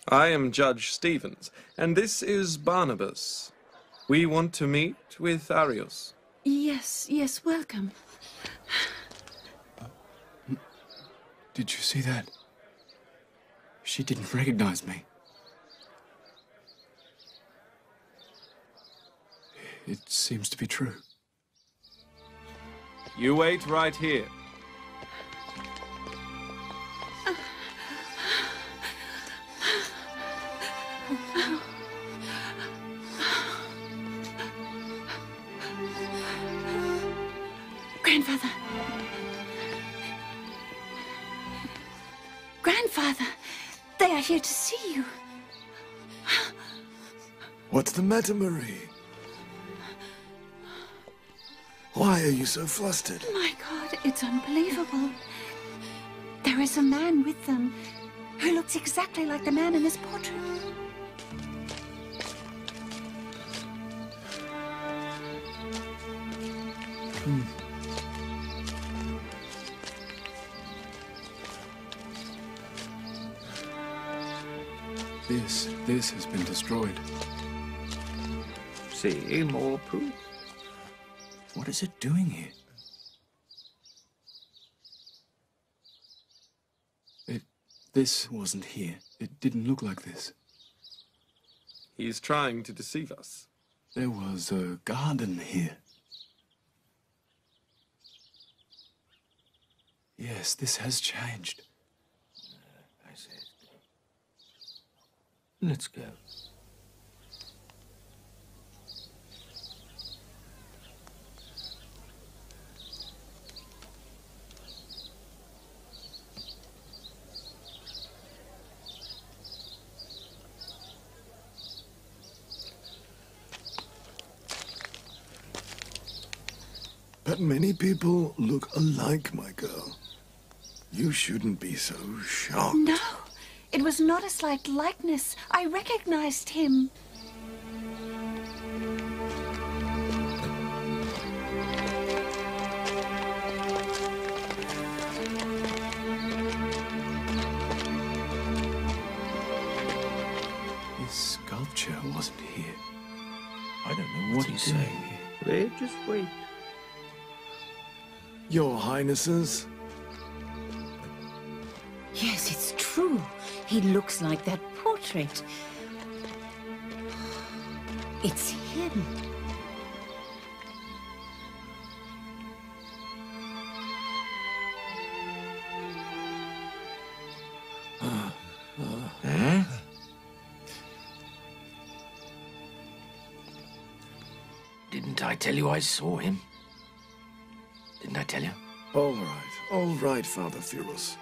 I am Judge Stevens, and this is Barnabas. We want to meet with Arius. Yes, yes, welcome. Did you see that? She didn't recognize me. It seems to be true. You wait right here. Grandfather. Grandfather, they are here to see you. What's the matter, Marie? Why are you so flustered? My God, it's unbelievable. There is a man with them who looks exactly like the man in this portrait. This has been destroyed. See, more proof. What is it doing here? This wasn't here. It didn't look like this. He's trying to deceive us. There was a garden here. Yes, this has changed. I see. Let's go. But many people look alike, my girl. You shouldn't be so shocked. No, it was not a slight likeness. I recognized him. This sculpture wasn't here. I don't know what he's saying. Wait, just wait. Your Highnesses? Yes, it's true. He looks like that portrait. It's him. Didn't I tell you I saw him? Didn't I tell you? All right, Father Furus.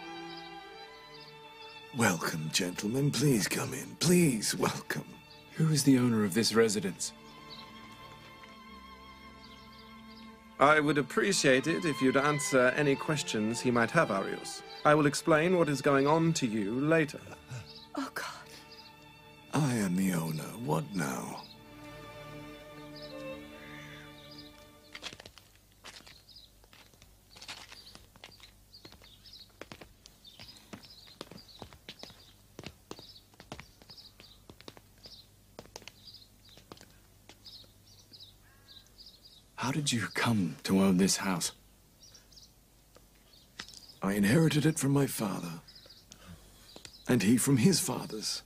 Welcome, gentlemen. Please come in. Please, welcome. Who is the owner of this residence? I would appreciate it if you'd answer any questions he might have, Arius. I will explain what is going on to you later. Oh, God. I am the owner. What now? How did you come to own this house? I inherited it from my father, and he from his fathers.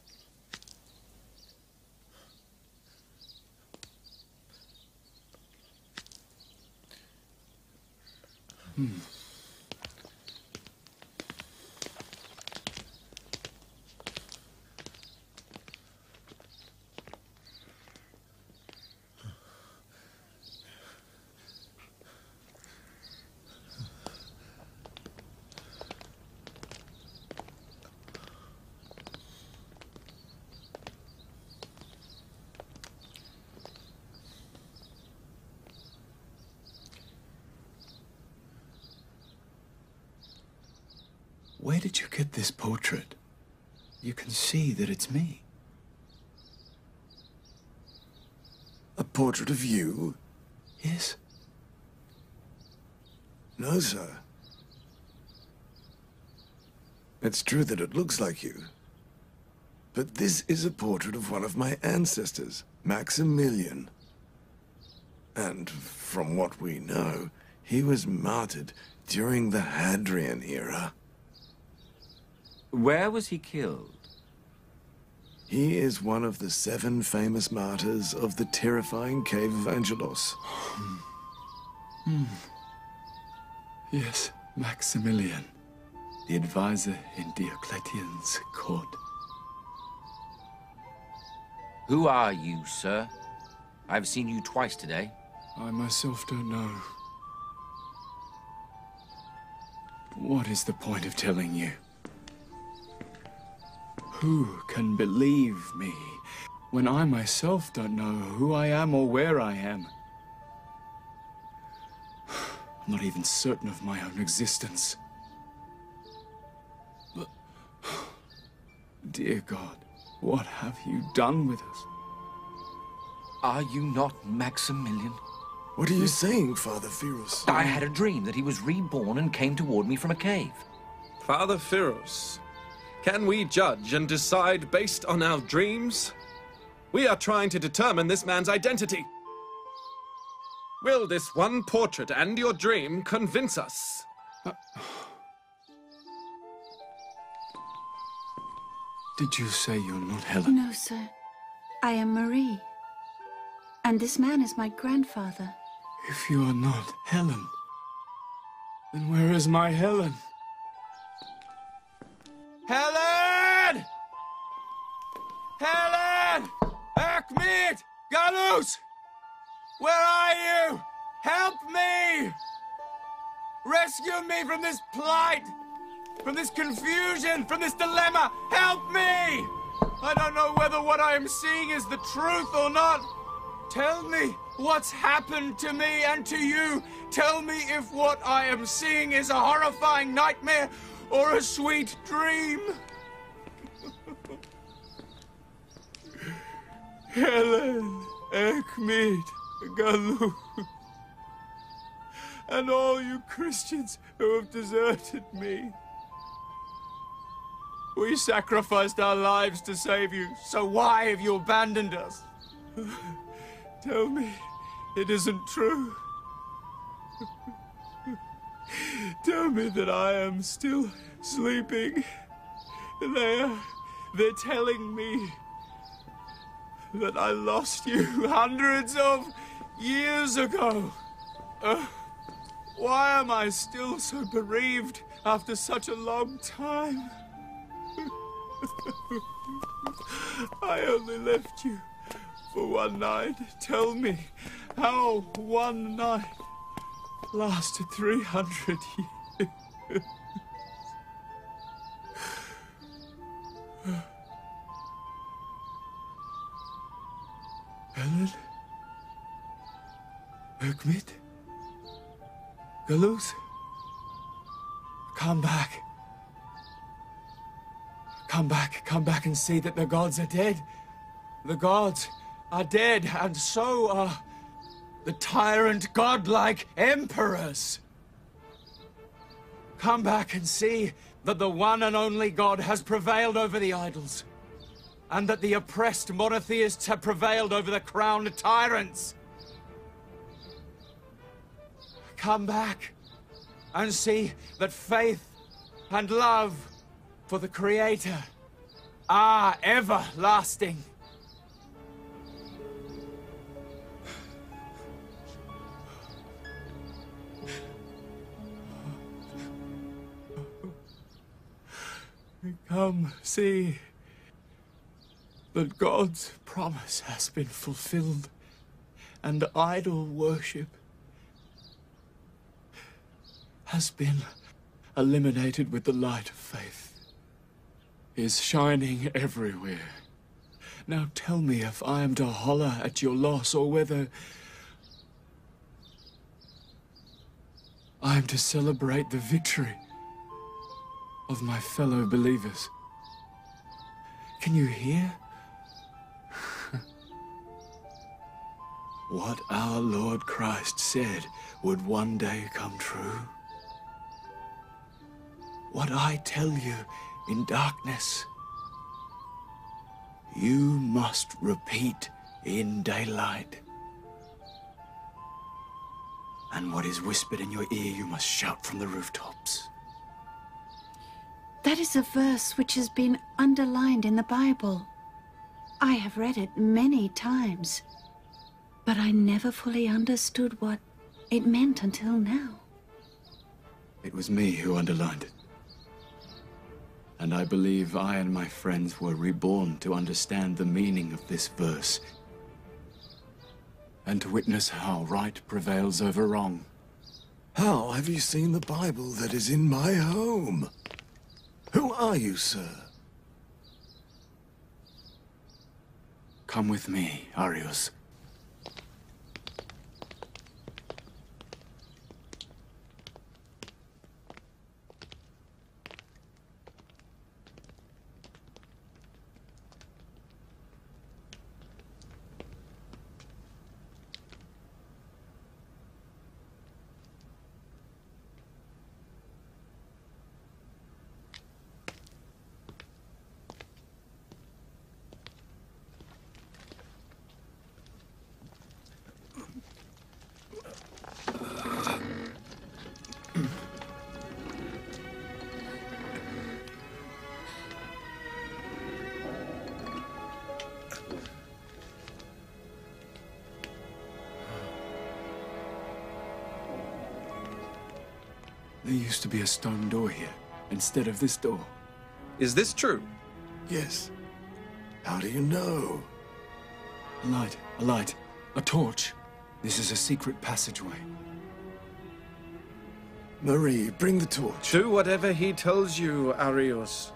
Where did you get this portrait? You can see that it's me. A portrait of you? Yes. No, sir. It's true that it looks like you. But this is a portrait of one of my ancestors, Maximilian. And from what we know, he was martyred during the Hadrian era. Where was he killed? He is one of the 7 famous martyrs of the terrifying cave of Angelos. Yes, Maximilian, the advisor in Diocletian's court. Who are you, sir? I've seen you twice today. I myself don't know. What is the point of telling you? Who can believe me when I myself don't know who I am or where I am? I'm not even certain of my own existence. But, dear God, what have you done with us? Are you not Maximilian? What are you saying, Father Firos? I had a dream that he was reborn and came toward me from a cave. Father Firos, can we judge and decide based on our dreams? We are trying to determine this man's identity. Will this one portrait and your dream convince us? Did you say you're not Helen? No, sir. I am Marie. And this man is my grandfather. If you are not Helen, then where is my Helen? Helen! Helen! Erkmit! Galus! Where are you? Help me! Rescue me from this plight! From this confusion! From this dilemma! Help me! I don't know whether what I am seeing is the truth or not. Tell me what's happened to me and to you. Tell me if what I am seeing is a horrifying nightmare or a sweet dream. Helen, Erkmit, Galus, and all you Christians who have deserted me. We sacrificed our lives to save you, so why have you abandoned us? Tell me it isn't true. Tell me that I am still sleeping. They're telling me that I lost you hundreds of years ago. Why am I still so bereaved after such a long time? I only left you for one night. Tell me how one night lasted 300 years. Helen? Erkmit? Galus? Come back. Come back and see that the gods are dead. The gods are dead, and so are the tyrant godlike emperors. Come back and see that the one and only God has prevailed over the idols, and that the oppressed monotheists have prevailed over the crowned tyrants. Come back and see that faith and love for the Creator are everlasting. Come, see that God's promise has been fulfilled, and idol worship has been eliminated with the light of faith. Is shining everywhere. Now tell me if I am to holler at your loss, or whether I am to celebrate the victory of my fellow believers. Can you hear? What our Lord Christ said would one day come true. What I tell you in darkness, You must repeat in daylight. And what is whispered in your ear, you must shout from the rooftops. That is a verse which has been underlined in the Bible. I have read it many times, but I never fully understood what it meant until now. It was me who underlined it. And I believe I and my friends were reborn to understand the meaning of this verse and to witness how right prevails over wrong. How have you seen the Bible that is in my home? Who are you, sir? Come with me, Arius. There used to be a stone door here, instead of this door. Is this true? Yes. How do you know? A light, a torch. This is a secret passageway. Marie, bring the torch. Do whatever he tells you, Arius.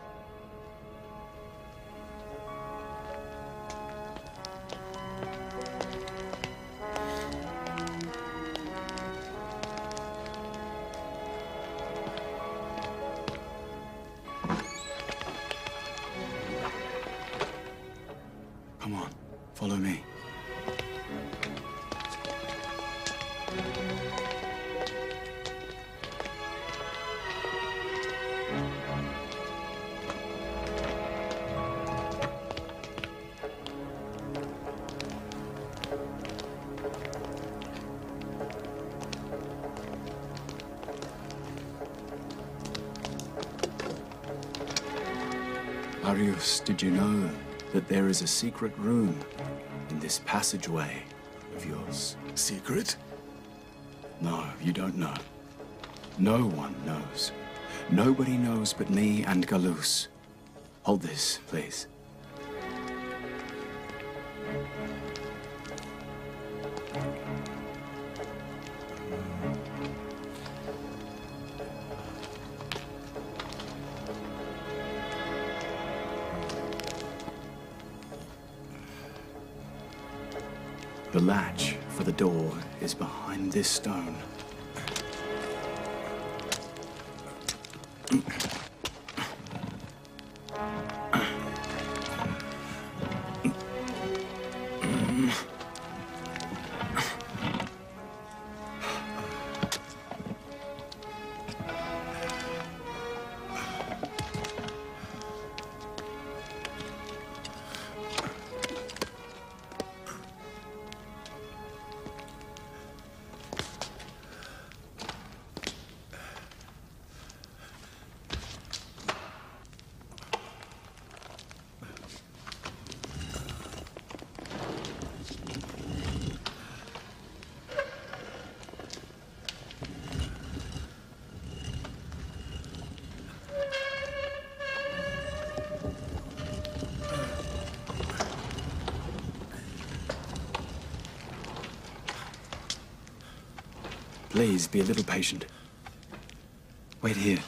Come on, follow me. Arius, did you know that there is a secret room in this passageway of yours? Secret? No, you don't know. No one knows. Nobody knows but me and Galus. Hold this, please. The latch for the door is behind this stone. Please be a little patient. Wait here.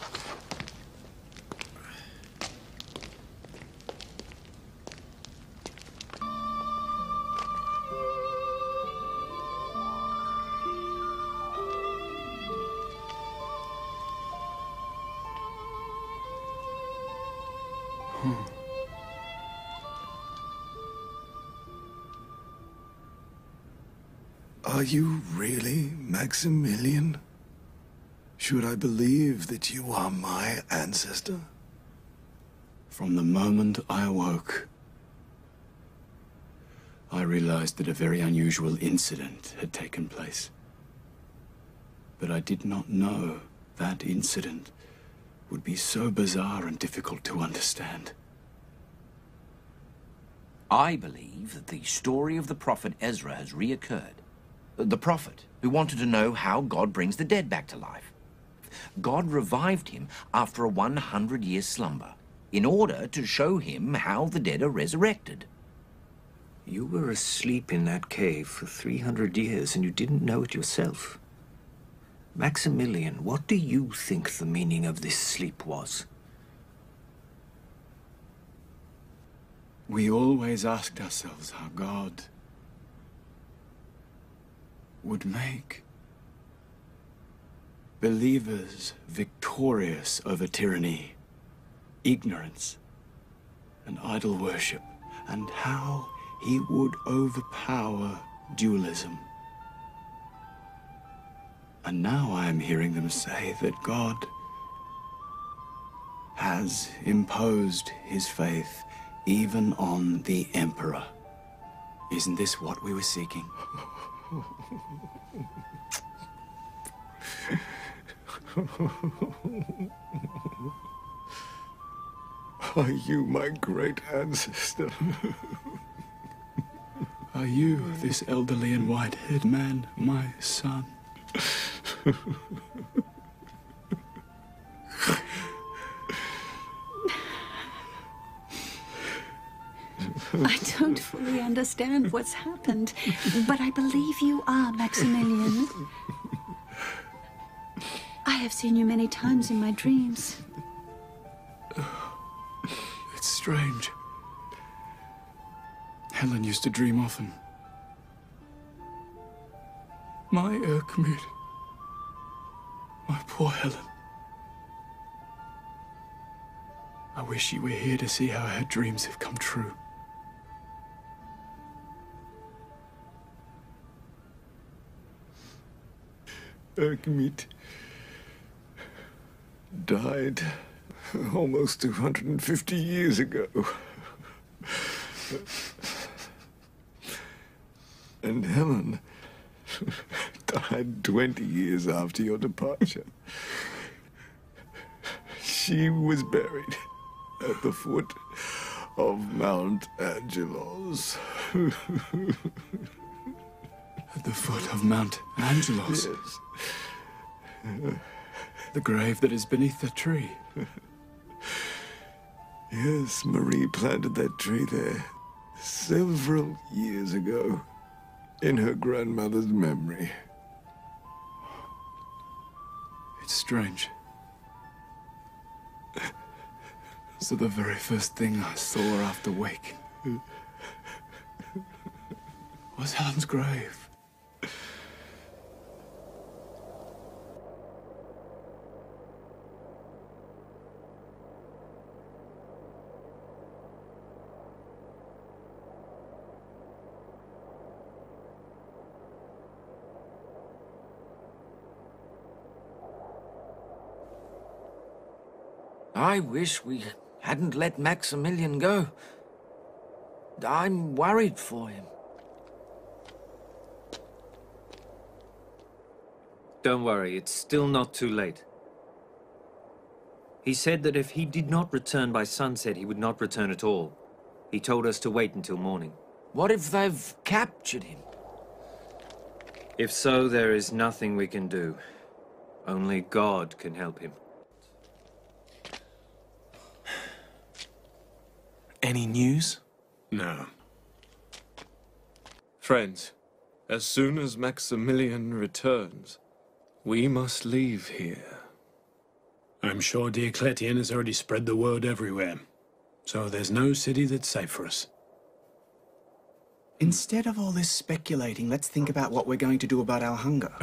Are you really Maximilian? Should I believe that you are my ancestor? From the moment I awoke, I realized that a very unusual incident had taken place. But I did not know that incident would be so bizarre and difficult to understand. I believe that the story of the prophet Ezra has reoccurred. The prophet who wanted to know how God brings the dead back to life. God revived him after a 100-year slumber in order to show him how the dead are resurrected. You were asleep in that cave for 300 years and you didn't know it yourself. Maximilian, what do you think the meaning of this sleep was? We always asked ourselves how God would make believers victorious over tyranny, ignorance, and idol worship, and how he would overpower dualism. And now I am hearing them say that God has imposed his faith even on the Emperor. Isn't this what we were seeking? Are you my great ancestor? Are you, this elderly and white-haired man, my son? I don't fully understand what's happened, but I believe you are Maximilian. I have seen you many times in my dreams. It's strange. Helen used to dream often. My Erkmut. My poor Helen. I wish you were here to see how her dreams have come true. Erkmut died almost 250 years ago. And Helen died 20 years after your departure. She was buried at the foot of Mount Angelos. At the foot of Mount Angelos? Yes. The grave that is beneath the tree. Yes, Marie planted that tree there several years ago in her grandmother's memory. It's strange. So the very first thing I saw after waking was Helen's grave. I wish we hadn't let Maximilian go. I'm worried for him. Don't worry, it's still not too late. He said that if he did not return by sunset, he would not return at all. He told us to wait until morning. What if they've captured him? If so, there is nothing we can do. Only God can help him. Any news? No. Friends, as soon as Maximilian returns, we must leave here. I'm sure Diocletian has already spread the word everywhere. So there's no city that's safe for us. Instead of all this speculating, let's think about what we're going to do about our hunger.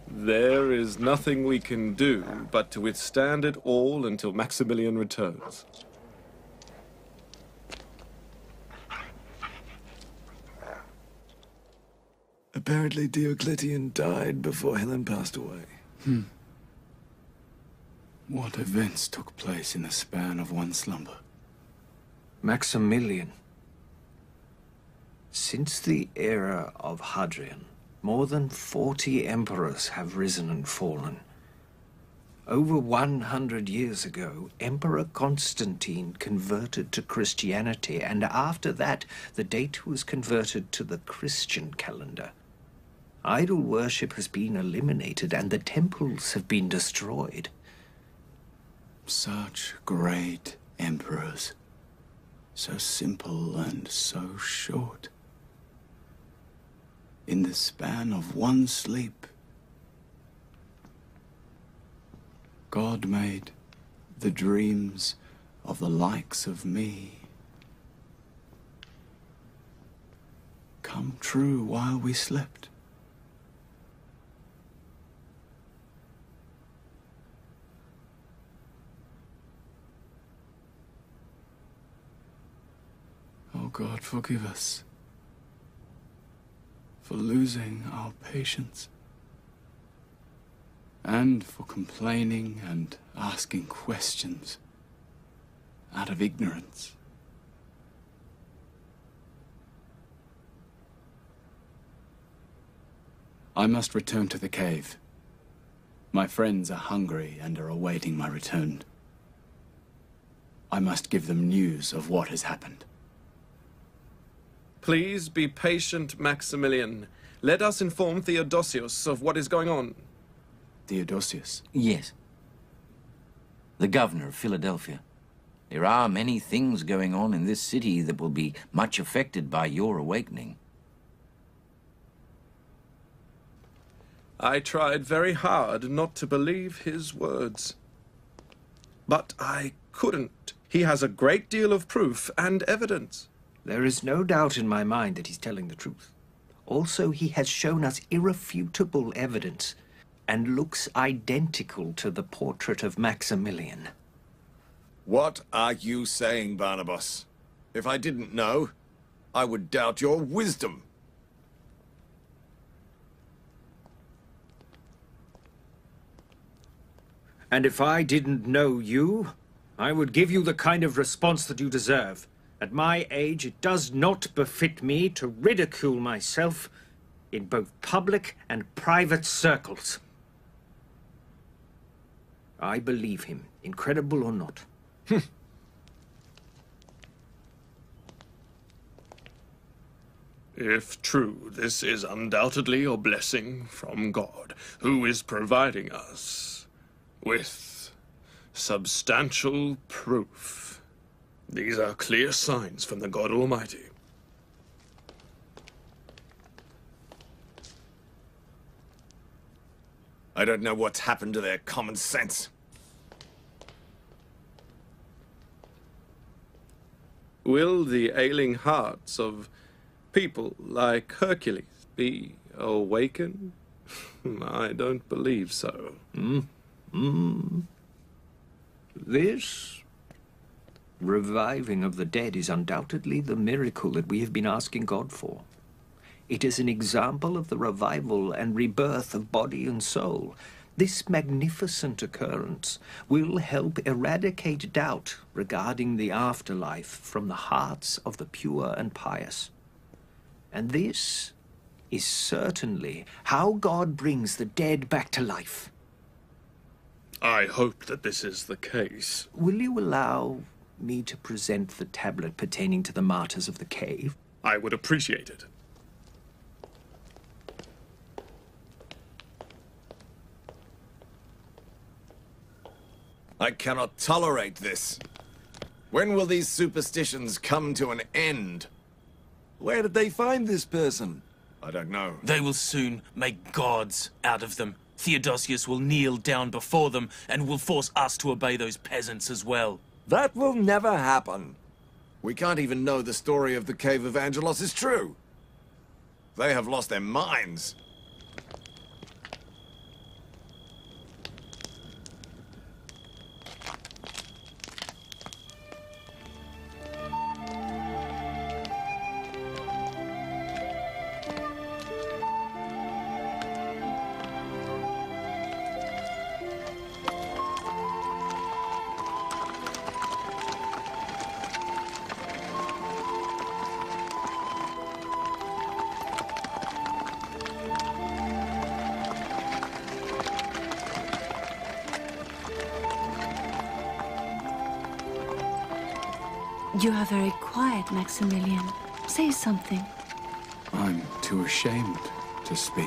There is nothing we can do but to withstand it all until Maximilian returns. Apparently Diocletian died before Helen passed away. What events took place in the span of one slumber? Maximilian. Since the era of Hadrian, more than 40 emperors have risen and fallen. Over 100 years ago, Emperor Constantine converted to Christianity, and after that, the date was converted to the Christian calendar. Idol worship has been eliminated, and the temples have been destroyed. Such great emperors. So simple and so short. In the span of one sleep, God made the dreams of the likes of me come true while we slept. Oh God, forgive us for losing our patience and for complaining and asking questions out of ignorance. I must return to the cave. My friends are hungry and are awaiting my return. I must give them news of what has happened. Please be patient, Maximilian. Let us inform Theodosius of what is going on. Theodosius? Yes. The governor of Philadelphia. There are many things going on in this city that will be much affected by your awakening. I tried very hard not to believe his words. But I couldn't. He has a great deal of proof and evidence. There is no doubt in my mind that he's telling the truth. Also, he has shown us irrefutable evidence and looks identical to the portrait of Maximilian. What are you saying, Barnabas? If I didn't know, I would doubt your wisdom. And if I didn't know you, I would give you the kind of response that you deserve. At my age, it does not befit me to ridicule myself in both public and private circles. I believe him, incredible or not. If true, this is undoubtedly a blessing from God, who is providing us with substantial proof. These are clear signs from the God Almighty. I don't know what's happened to their common sense. Will the ailing hearts of people like Hercules be awakened? I don't believe so. This reviving of the dead is undoubtedly the miracle that we have been asking God for. It is an example of the revival and rebirth of body and soul. This magnificent occurrence will help eradicate doubt regarding the afterlife from the hearts of the pure and pious. And this is certainly how God brings the dead back to life. I hope that this is the case. Will you allow me to present the tablet pertaining to the martyrs of the cave? I would appreciate it. I cannot tolerate this. When will these superstitions come to an end? Where did they find this person? I don't know. They will soon make gods out of them. Theodosius will kneel down before them and will force us to obey those peasants as well. That will never happen. We can't even know the story of the cave of Angelos is true. They have lost their minds. You are very quiet, Maximilian. Say something. I'm too ashamed to speak.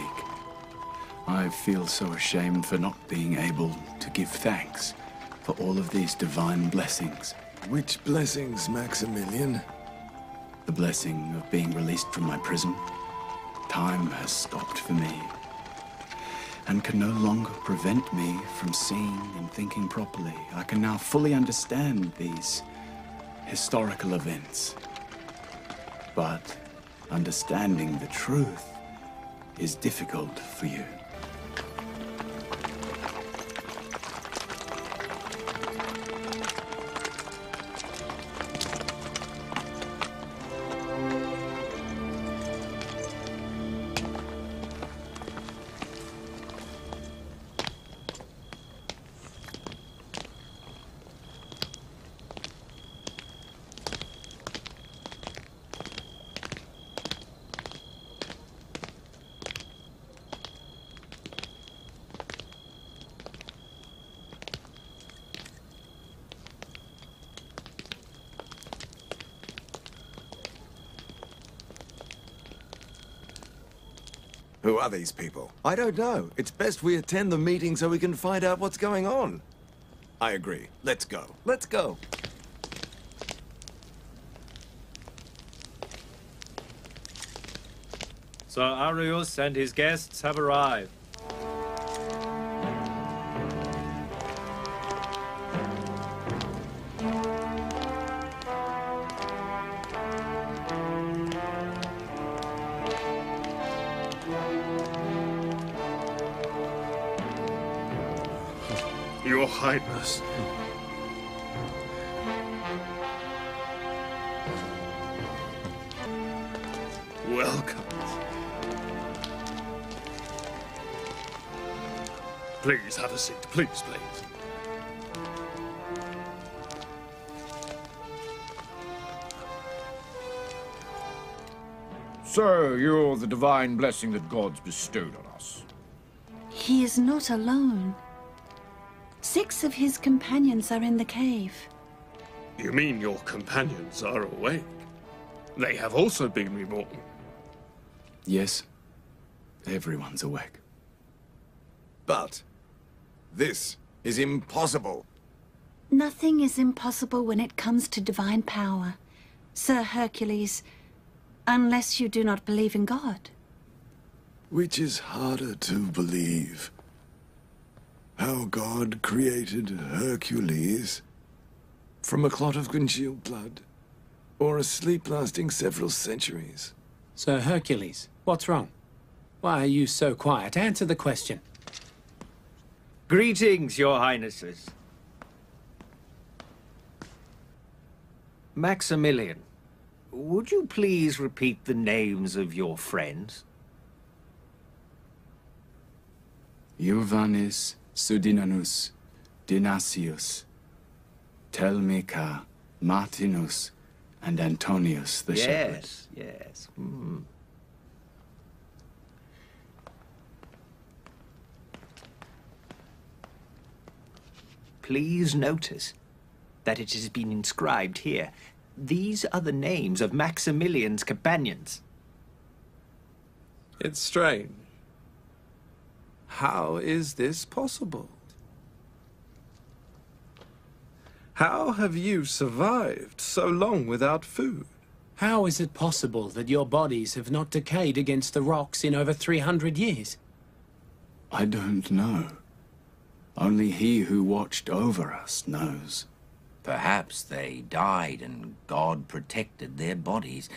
I feel so ashamed for not being able to give thanks for all of these divine blessings. Which blessings, Maximilian? The blessing of being released from my prison. Time has stopped for me, and can no longer prevent me from seeing and thinking properly. I can now fully understand these historical events. But understanding the truth is difficult for you. Who are these people? I don't know. It's best we attend the meeting so we can find out what's going on. I agree. Let's go. Let's go. Sir Arius and his guests have arrived. Your Highness. Welcome. Please have a seat. Please, please. So, you're the divine blessing that God's bestowed on us. He is not alone. 6 of his companions are in the cave. You mean your companions are awake? They have also been reborn. Yes, everyone's awake. But this is impossible. Nothing is impossible when it comes to divine power, Sir Hercules, unless you do not believe in God. Which is harder to believe? How God created Hercules from a clot of congealed blood, or a sleep lasting several centuries? Sir Hercules, what's wrong? Why are you so quiet? Answer the question. Greetings, Your Highnesses. Maximilian, would you please repeat the names of your friends? Ioannis Sudinanus, Dinasius, Telmica, Martinus, and Antonius the shepherd. Yes, yes. Please notice that it has been inscribed here. These are the names of Maximilian's companions. It's strange. How is this possible? How have you survived so long without food? How is it possible that your bodies have not decayed against the rocks in over 300 years? I don't know. Only he who watched over us knows. Perhaps they died and God protected their bodies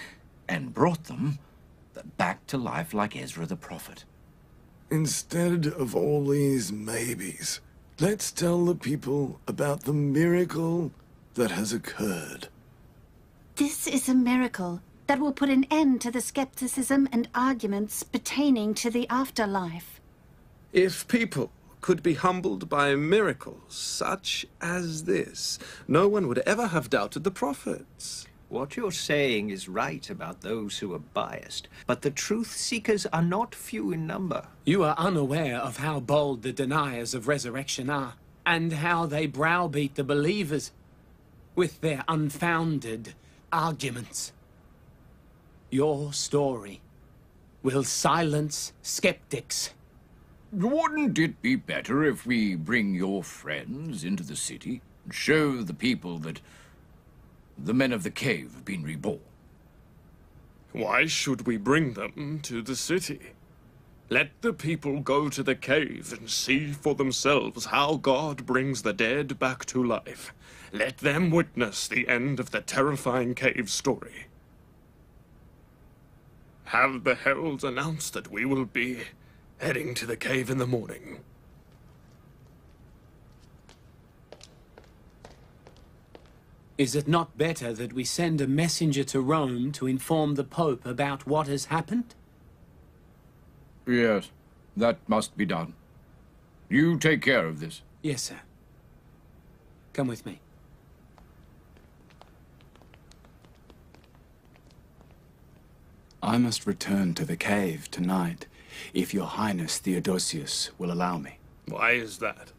and brought them back to life like Ezra the prophet. Instead of all these maybes, let's tell the people about the miracle that has occurred. This is a miracle that will put an end to the skepticism and arguments pertaining to the afterlife. If people could be humbled by miracles such as this, no one would ever have doubted the prophets. What you're saying is right about those who are biased, but the truth-seekers are not few in number. You are unaware of how bold the deniers of resurrection are, and how they browbeat the believers. with their unfounded arguments. Your story will silence skeptics. Wouldn't it be better if we bring your friends into the city and show the people that the men of the cave have been reborn? Why should we bring them to the city? Let the people go to the cave and see for themselves how God brings the dead back to life. Let them witness the end of the terrifying cave story. Have the heralds announce that we will be heading to the cave in the morning. Is it not better that we send a messenger to Rome to inform the Pope about what has happened? Yes, that must be done. You take care of this. Yes, sir. Come with me. I must return to the cave tonight, if Your Highness Theodosius will allow me. Why is that?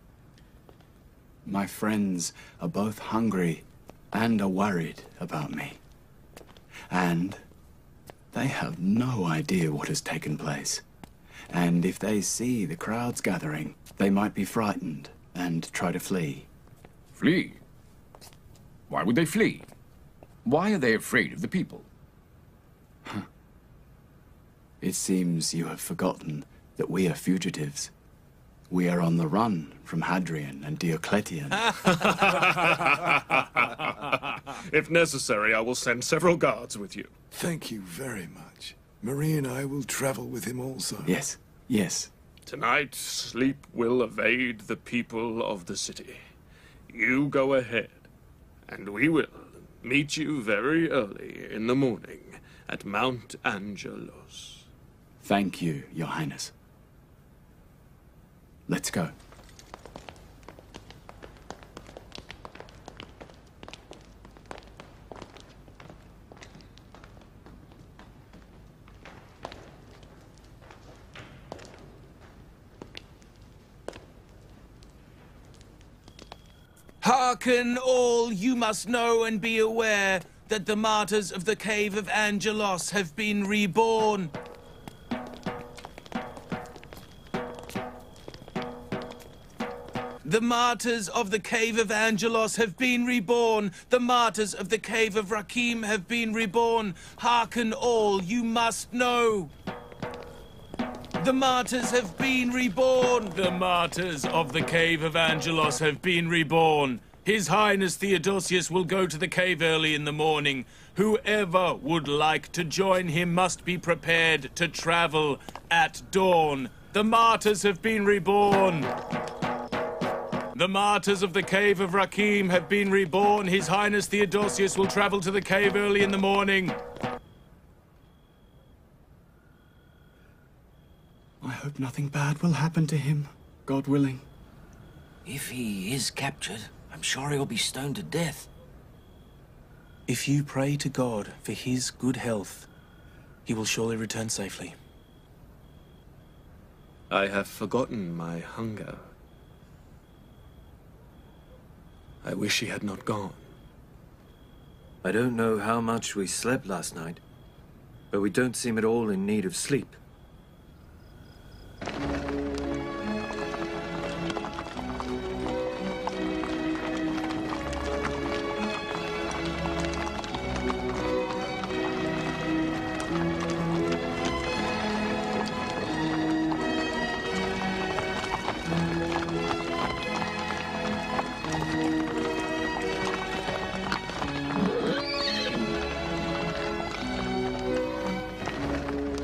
My friends are both hungry and are worried about me. And they have no idea what has taken place. And if they see the crowds gathering, they might be frightened and try to flee. Flee? Why would they flee? Why are they afraid of the people? It seems you have forgotten that we are fugitives. We are on the run from Hadrian and Diocletian. If necessary, I will send several guards with you. Thank you very much. Marie and I will travel with him also. Yes, yes. Tonight, sleep will evade the people of the city. You go ahead, and we will meet you very early in the morning at Mount Angelos. Thank you, Your Highness. Let's go. Hearken all, you must know and be aware that the martyrs of the cave of Angelos have been reborn. The martyrs of the cave of Angelos have been reborn. The martyrs of the cave of Rakim have been reborn. Hearken all, you must know. The martyrs have been reborn. The martyrs of the cave of Angelos have been reborn. His Highness Theodosius will go to the cave early in the morning. Whoever would like to join him must be prepared to travel at dawn. The martyrs have been reborn. The martyrs of the cave of Rakim have been reborn. His Highness Theodosius will travel to the cave early in the morning. I hope nothing bad will happen to him, God willing. If he is captured, I'm sure he'll be stoned to death. If you pray to God for his good health, he will surely return safely. I have forgotten my hunger. I wish he had not gone. I don't know how much we slept last night, but we don't seem at all in need of sleep.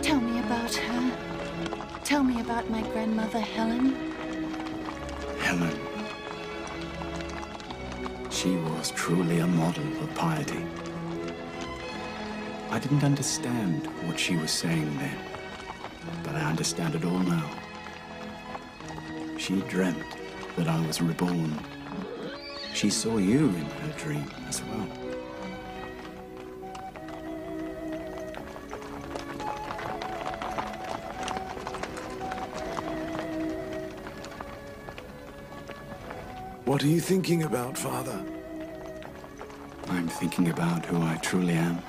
Tell me about her. Tell me about my grandmother, Helen. Helen. She was truly a model of piety. I didn't understand what she was saying then, but I understand it all now. She dreamt that I was reborn. She saw you in her dream as well. What are you thinking about, Father? time thinking about who I truly am.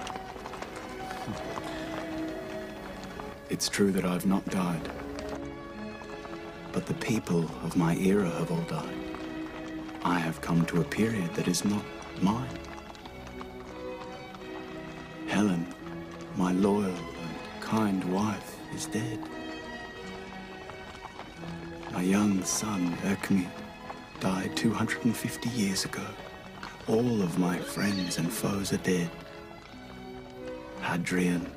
It's true that I've not died, but the people of my era have all died. I have come to a period that is not mine. Helen, my loyal and kind wife, is dead. My young son, Erkmi, died 250 years ago. All of my friends and foes are dead. Hadrian,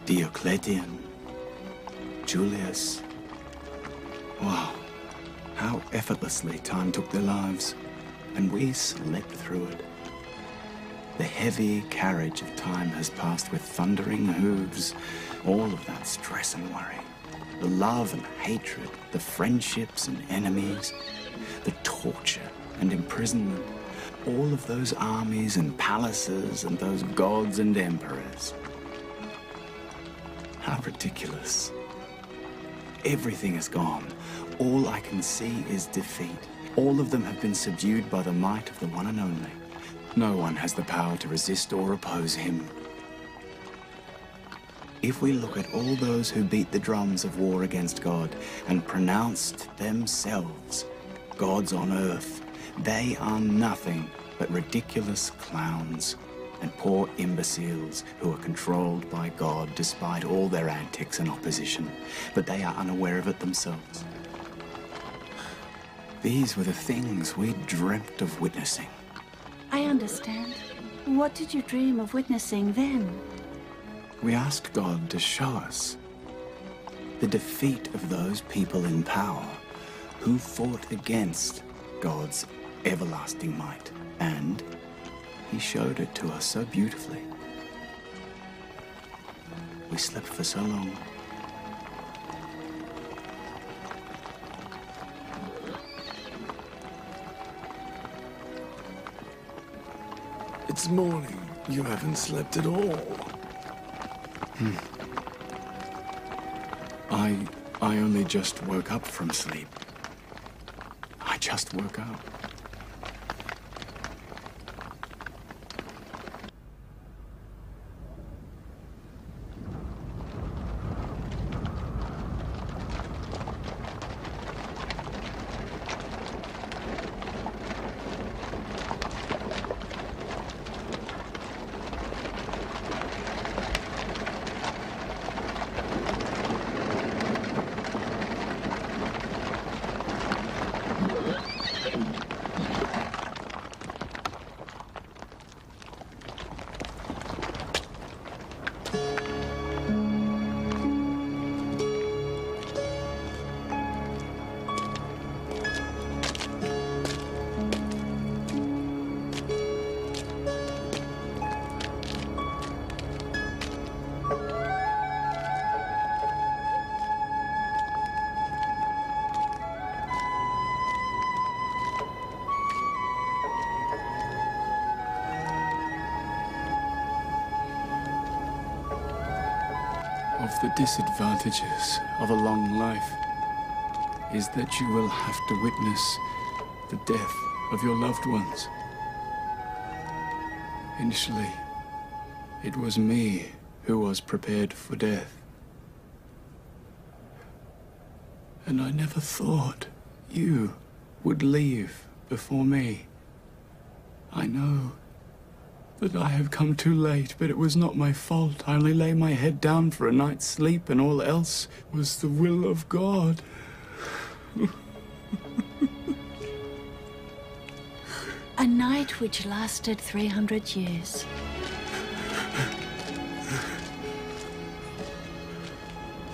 Diocletian, Julius. Wow, how effortlessly time took their lives, and we slept through it. The heavy carriage of time has passed with thundering hooves, all of that stress and worry. The love and hatred, the friendships and enemies, the torture and imprisonment, all of those armies and palaces and those gods and emperors. How ridiculous. Everything is gone. All I can see is defeat. All of them have been subdued by the might of the one and only. No one has the power to resist or oppose him. If we look at all those who beat the drums of war against God and pronounced themselves gods on earth, they are nothing but ridiculous clowns and poor imbeciles who are controlled by God despite all their antics and opposition, but they are unaware of it themselves. These were the things we dreamt of witnessing. I understand. What did you dream of witnessing then? We asked God to show us the defeat of those people in power who fought against God's everlasting might, and He showed it to us so beautifully. We slept for so long. It's morning. You haven't slept at all. I only just woke up from sleep. I just woke up. Of the disadvantages of a long life is that you will have to witness the death of your loved ones. Initially, it was me who was prepared for death. And I never thought you would leave before me. I know that I have come too late, but it was not my fault. I only lay my head down for a night's sleep, and all else was the will of God. A night which lasted 300 years.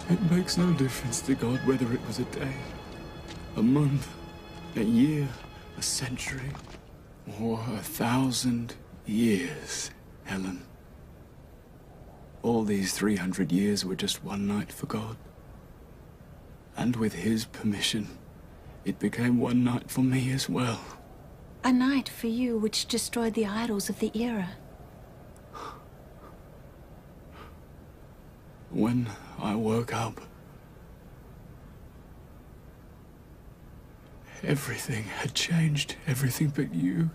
It makes no difference to God whether it was a day, a month, a year, a century, or 1,000 years, Helen. All these 300 years were just one night for God. And with His permission, it became one night for me as well. A night for you which destroyed the idols of the era. When I woke up, everything had changed, everything but you.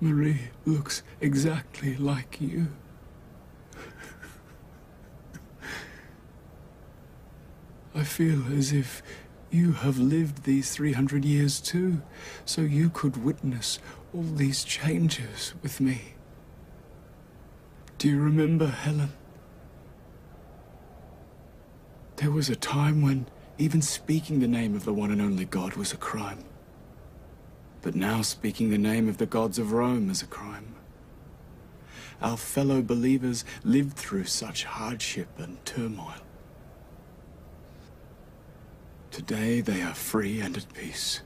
Marie looks exactly like you. I feel as if you have lived these 300 years too, so you could witness all these changes with me. Do you remember, Helen? There was a time when even speaking the name of the one and only God was a crime. But now speaking the name of the gods of Rome is a crime. Our fellow believers lived through such hardship and turmoil. Today they are free and at peace.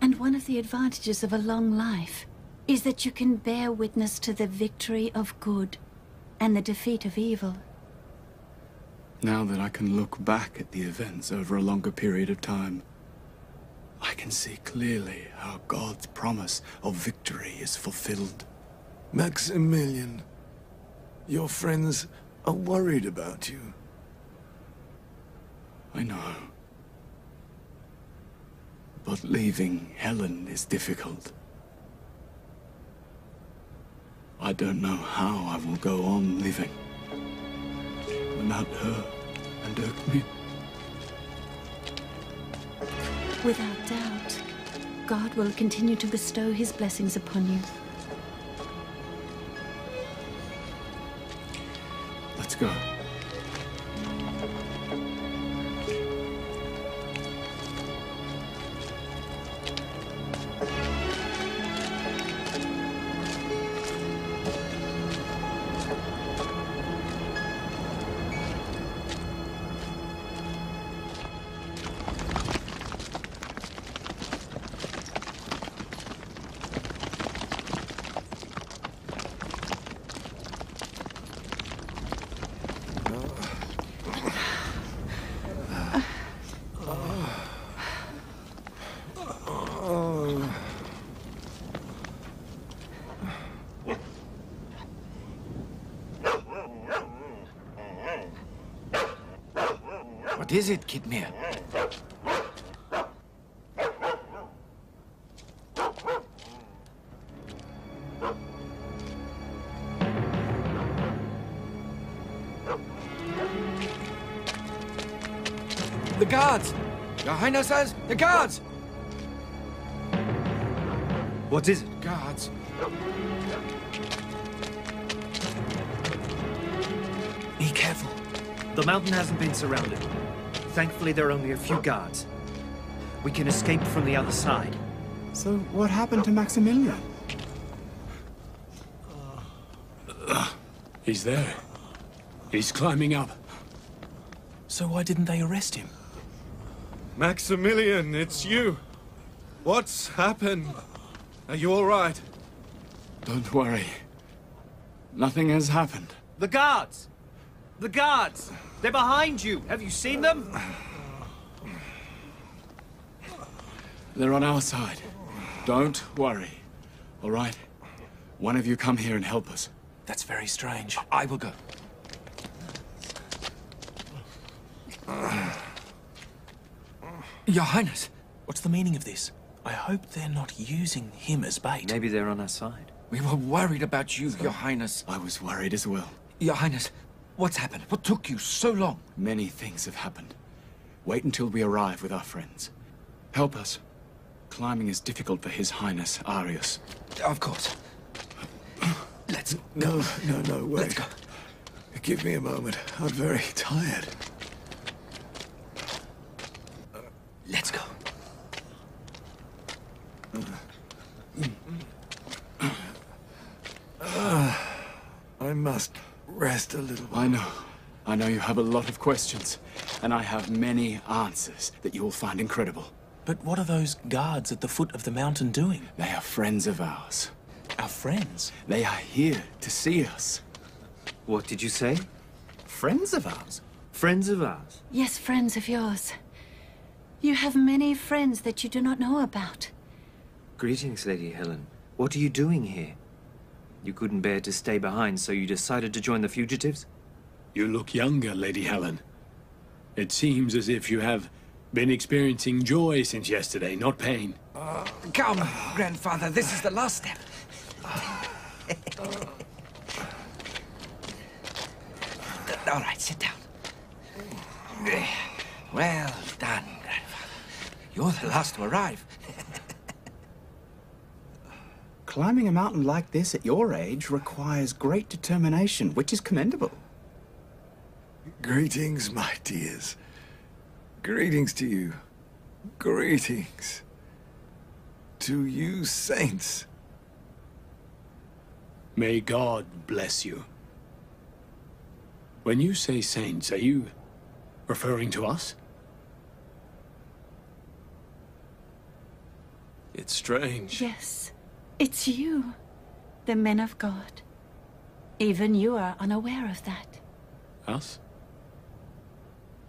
And one of the advantages of a long life is that you can bear witness to the victory of good and the defeat of evil. Now that I can look back at the events over a longer period of time, I can see clearly how God's promise of victory is fulfilled. Maximilian, your friends are worried about you. I know. But leaving Helen is difficult. I don't know how I will go on living without her and Erkmit. Without doubt, God will continue to bestow his blessings upon you. Let's go. What is it, Kidmere? The guards! Your Highnesses, the guards! What is it? Guards. Be careful. The mountain hasn't been surrounded. Thankfully, there are only a few guards. We can escape from the other side. So, what happened to Maximilian? He's there. He's climbing up. So why didn't they arrest him? Maximilian, it's you. What's happened? Are you all right? Don't worry. Nothing has happened. The guards! The guards! They're behind you! Have you seen them? They're on our side. Don't worry. All right? One of you come here and help us. That's very strange. I will go. Your Highness! What's the meaning of this? I hope they're not using him as bait. Maybe they're on our side. We were worried about you, Your Highness. I was worried as well. Your Highness, what's happened? What took you so long? Many things have happened. Wait until we arrive with our friends. Help us. Climbing is difficult for His Highness Arius. Of course. Let's go. No, wait. Let's go. Give me a moment. I'm very tired. Let's go. I must rest a little. I know. I know you have a lot of questions, and I have many answers that you will find incredible. But what are those guards at the foot of the mountain doing? They are friends of ours. Our friends? They are here to see us. What did you say? Friends of ours? Friends of ours? Yes, friends of yours. You have many friends that you do not know about. Greetings, Lady Helen. What are you doing here? You couldn't bear to stay behind, so you decided to join the fugitives? You look younger, Lady Helen. It seems as if you have Been experiencing joy since yesterday, not pain. Come, grandfather, this is the last step. All right, sit down. Well done, grandfather. You're the last to arrive. Climbing a mountain like this at your age requires great determination, which is commendable. Greetings, my dears. Greetings to you. Greetings. To you saints. May God bless you. When you say saints, are you referring to us? It's strange. Yes, it's you, the men of God. Even you are unaware of that. Us?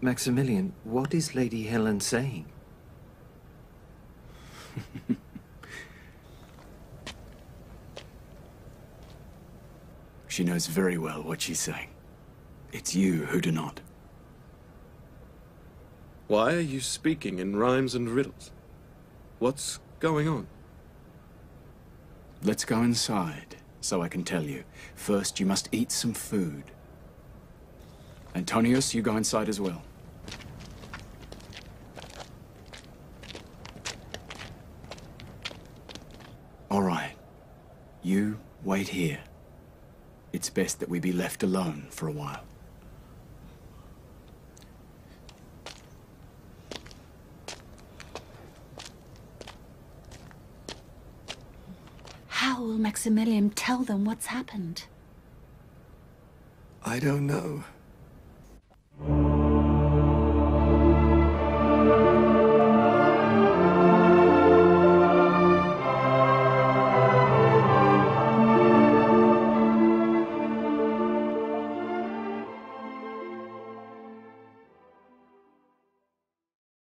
Maximilian, what is Lady Helen saying? She knows very well what she's saying. It's you who do not. Why are you speaking in rhymes and riddles? What's going on? Let's go inside, so I can tell you. First, you must eat some food. Antonius, you go inside as well. All right. You wait here. It's best that we be left alone for a while. How will Maximilian tell them what's happened? I don't know.